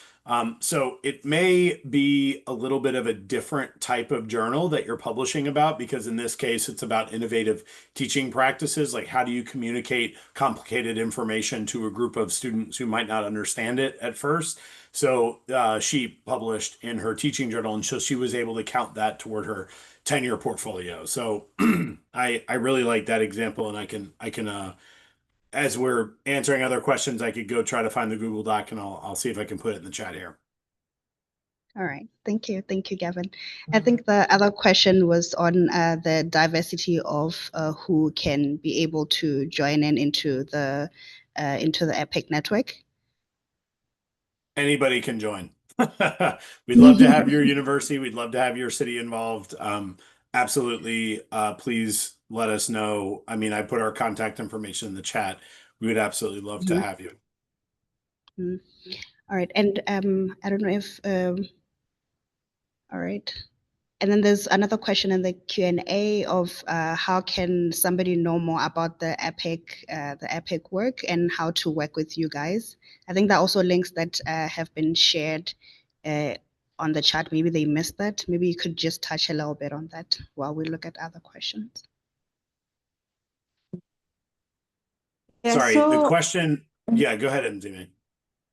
So it may be a little bit of a different type of journal that you're publishing about, because in this case, it's about innovative teaching practices. Like, how do you communicate complicated information to a group of students who might not understand it at first? So she published in her teaching journal, and so she was able to count that toward her tenure portfolio. So I really like that example, and I can as we're answering other questions, I could go try to find the Google Doc, and I'll see if I can put it in the chat here. All right, thank you, Gavin. I think the other question was on the diversity of who can be able to join into the EPIC network. Anybody can join. We'd love to have your university. We'd love to have your city involved. Absolutely. Please let us know. I mean, I put our contact information in the chat. We would absolutely love to have you. All right. And I don't know if, all right. And then there's another question in the Q&A of how can somebody know more about the EPIC work and how to work with you guys? I think there are also links that have been shared on the chat. Maybe they missed that. Maybe you could just touch a little bit on that while we look at other questions. Yeah, sorry, the question. Yeah, go ahead, Mzime.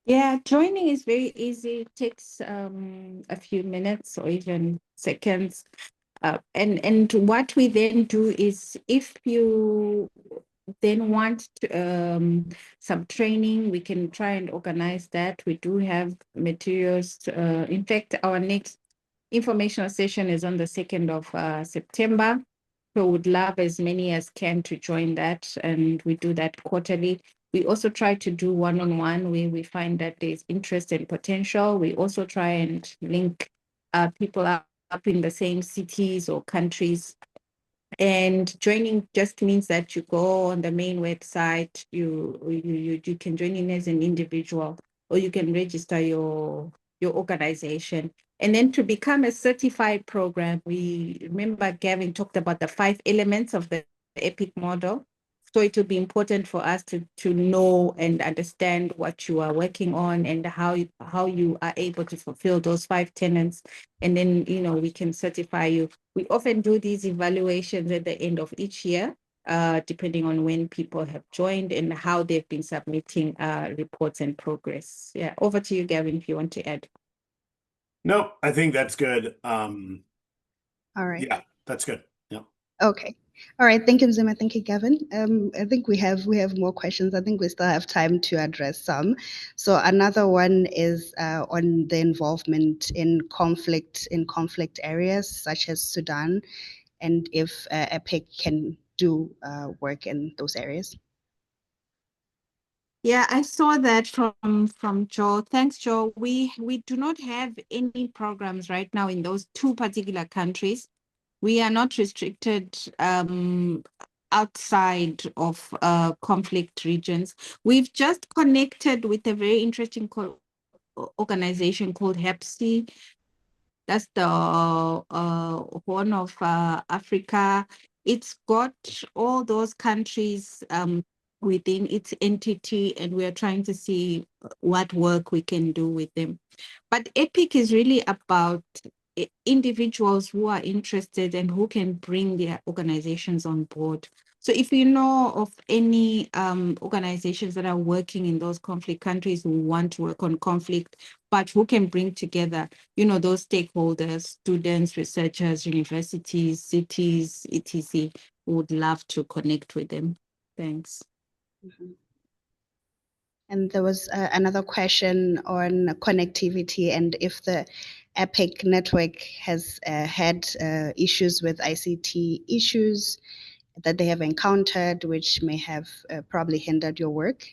Yeah, joining is very easy. It takes a few minutes or even seconds. And what we then do is, if you then want to, some training, we can try and organize that. We do have materials. In fact, our next informational session is on the 2nd of September. So would love as many as can to join that, and we do that quarterly. We also try to do one-on-one where we find that there's interest and potential. We also try and link people up in the same cities or countries. And joining just means that you go on the main website, you can join in as an individual, or you can register your organization. And then to become a certified program, we remember Gavin talked about the 5 elements of the EPIC model. So it will be important for us to know and understand what you are working on and how you are able to fulfill those 5 tenets. And then, we can certify you. We often do these evaluations at the end of each year, depending on when people have joined and how they've been submitting reports and progress. Yeah, over to you, Gavin, if you want to add. Nope, I think that's good. All right. Yeah, that's good. Yeah. Okay. All right. Thank you, Zima. Thank you, Gavin. I think we have more questions. I think we still have time to address some. So another one is on the involvement in conflict areas such as Sudan, and if EPIC can do work in those areas. Yeah, I saw that from Joe. Thanks, Joe. We do not have any programs right now in those 2 particular countries. We are not restricted outside of conflict regions. We've just connected with a very interesting organization called HEPSI. That's the Horn of Africa. It's got all those countries within its entity, and we are trying to see what work we can do with them. But EPIC is really about individuals who are interested and who can bring their organizations on board. So if you know of any organizations that are working in those conflict countries who want to work on conflict, but who can bring together, those stakeholders, students, researchers, universities, cities, etc., would love to connect with them. Thanks. Mm-hmm. And there was another question on connectivity and if the EPIC network has had issues with ICT issues that they have encountered, which may have probably hindered your work.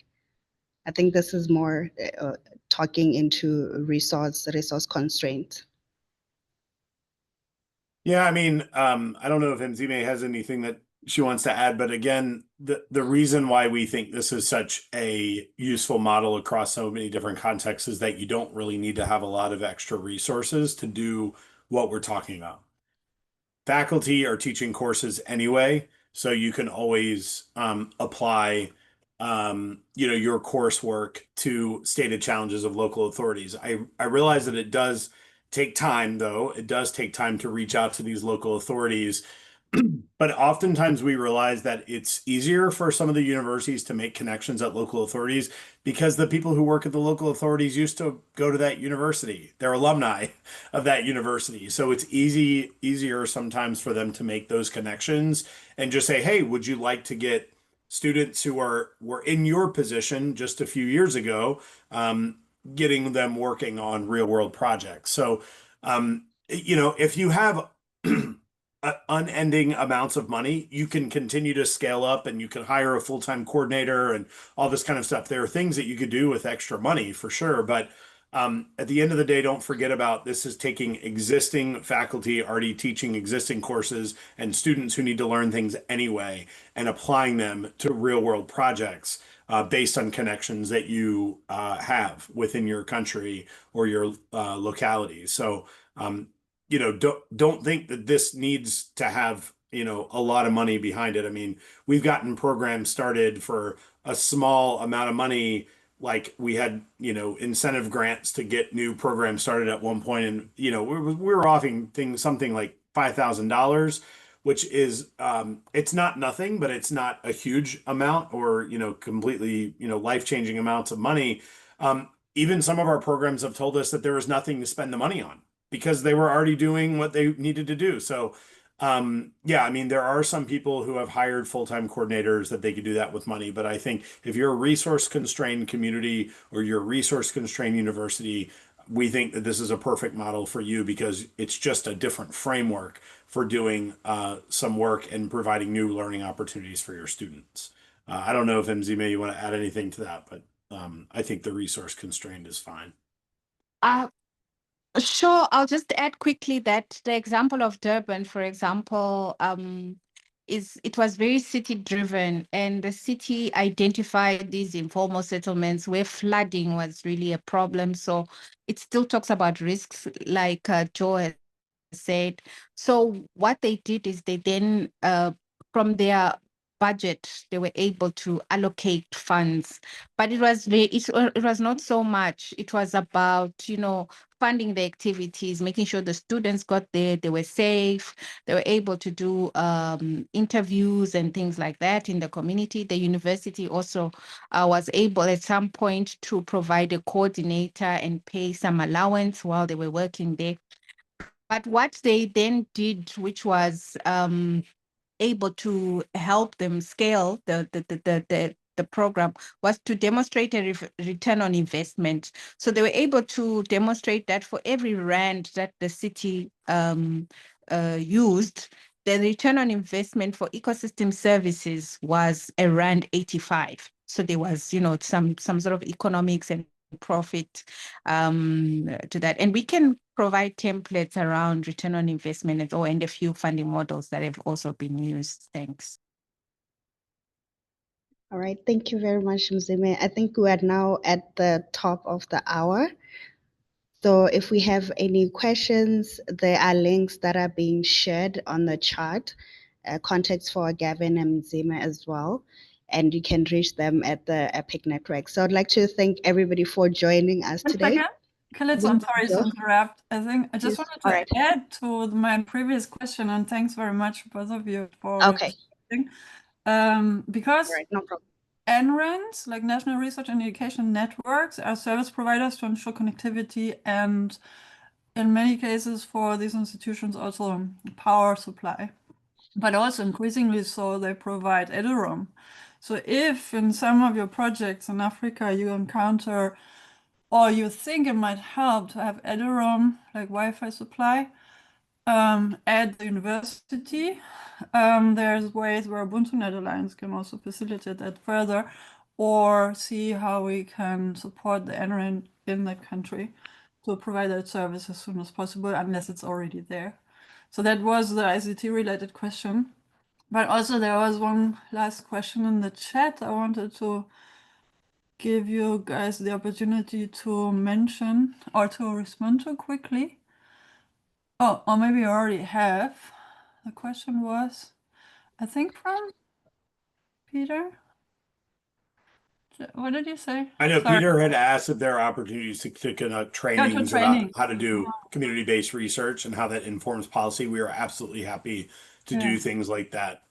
I think this is more talking into resource constraints. Yeah, I mean, I don't know if Mzime has anything that she wants to add, but again, the reason why we think this is such a useful model across so many different contexts is that you don't really need to have a lot of extra resources to do what we're talking about. Faculty are teaching courses anyway, so you can always apply your coursework to stated challenges of local authorities. I realize that it does take time, though. It does take time to reach out to these local authorities. But oftentimes we realize that it's easier for some of the universities to make connections at local authorities because the people who work at the local authorities used to go to that university. They're alumni of that university. So it's easier sometimes for them to make those connections and just say, hey, would you like to get students who were in your position just a few years ago, getting them working on real world projects. So, if you have unending amounts of money, you can continue to scale up and you can hire a full-time coordinator and all this kind of stuff. There are things that you could do with extra money for sure. But at the end of the day, don't forget about this is taking existing faculty already teaching existing courses and students who need to learn things anyway and applying them to real world projects based on connections that you have within your country or your locality. So, don't think that this needs to have, a lot of money behind it. I mean, we've gotten programs started for a small amount of money. Like we had, incentive grants to get new programs started at one point, and we were offering things something like $5,000, which is it's not nothing, but it's not a huge amount or completely life-changing amounts of money. Even some of our programs have told us that there was nothing to spend the money on because they were already doing what they needed to do. So yeah, I mean, there are some people who have hired full-time coordinators that they could do that with money. But I think if you're a resource-constrained community or you're a resource-constrained university, we think that this is a perfect model for you because it's just a different framework for doing some work and providing new learning opportunities for your students. I don't know if Mzime, you want to add anything to that, but I think the resource-constrained is fine. Sure, I'll just add quickly that the example of Durban, for example, it was very city driven, and the city identified these informal settlements where flooding was really a problem. So it still talks about risks, like Joe has said. So what they did is they then, from their budget, they were able to allocate funds, but it was not so much. It was about, funding the activities, making sure the students got there, they were safe, they were able to do interviews and things like that in the community. The university also was able at some point to provide a coordinator and pay some allowance while they were working there. But what they then did, which was able to help them scale the program, was to demonstrate a return on investment. So they were able to demonstrate that for every rand that the city used, the return on investment for ecosystem services was around 85. So there was, some sort of economics and profit to that. And we can provide templates around return on investment and a few funding models that have also been used. Thanks. All right, thank you very much, Mzime. I think we are now at the top of the hour. So if we have any questions, there are links that are being shared on the chat, contacts for Gavin and Mzime as well, and you can reach them at the EPIC network. So I'd like to thank everybody for joining us today. Khalid, I'm sorry to interrupt. I think I just wanted to add to my previous question, and thanks very much, both of you, for because no problem. NRENs, like National Research and Education Networks, are service providers to ensure connectivity and, in many cases, for these institutions, also power supply. But also increasingly so, they provide eduroam. So if in some of your projects in Africa you encounter or you think it might help to have eduroam, like Wi-Fi supply, at the university, there's ways where Ubuntu Net Alliance can also facilitate that further, or see how we can support the NREN in that country to provide that service as soon as possible, unless it's already there. So that was the ICT related question. But also there was one last question in the chat I wanted to give you guys the opportunity to mention or to respond to quickly. Oh, or maybe you already have. The question was, I think, from Peter. What did you say? I know Peter had asked if there are opportunities to conduct trainings about how to do community-based research and how that informs policy. We are absolutely happy to do things like that.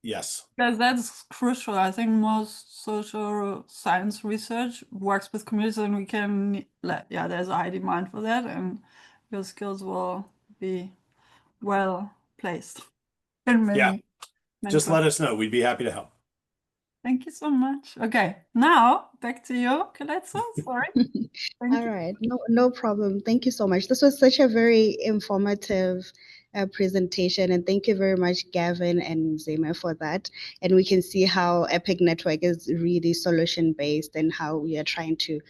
Yes. Because that's crucial. I think most social science research works with communities, and we can, there's a high demand for that, and your skills will be well placed in many. Just let us know. We'd be happy to help. Thank you so much. Okay, now back to you, Kaletso. Sorry. All right, no problem. Thank you so much. This was such a very informative presentation, and thank you very much, Gavin and Mzime, for that. And we can see how EPIC Network is really solution-based and how we are trying to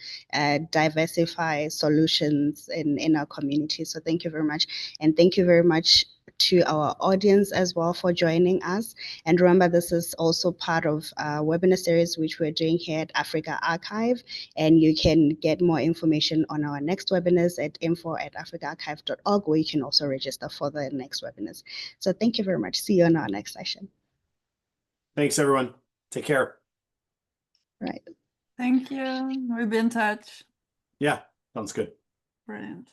diversify solutions in our community. So thank you very much. And thank you very much to our audience as well for joining us. And remember, this is also part of a webinar series which we're doing here at Africa Archive, and you can get more information on our next webinars at info@africaarchive.org, where you can also register for the next webinars. So thank you very much. See you on our next session. Thanks, everyone. Take care. Right. Thank you. We'll be in touch. Yeah, sounds good. Brilliant.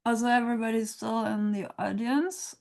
Also, everybody's still in the audience.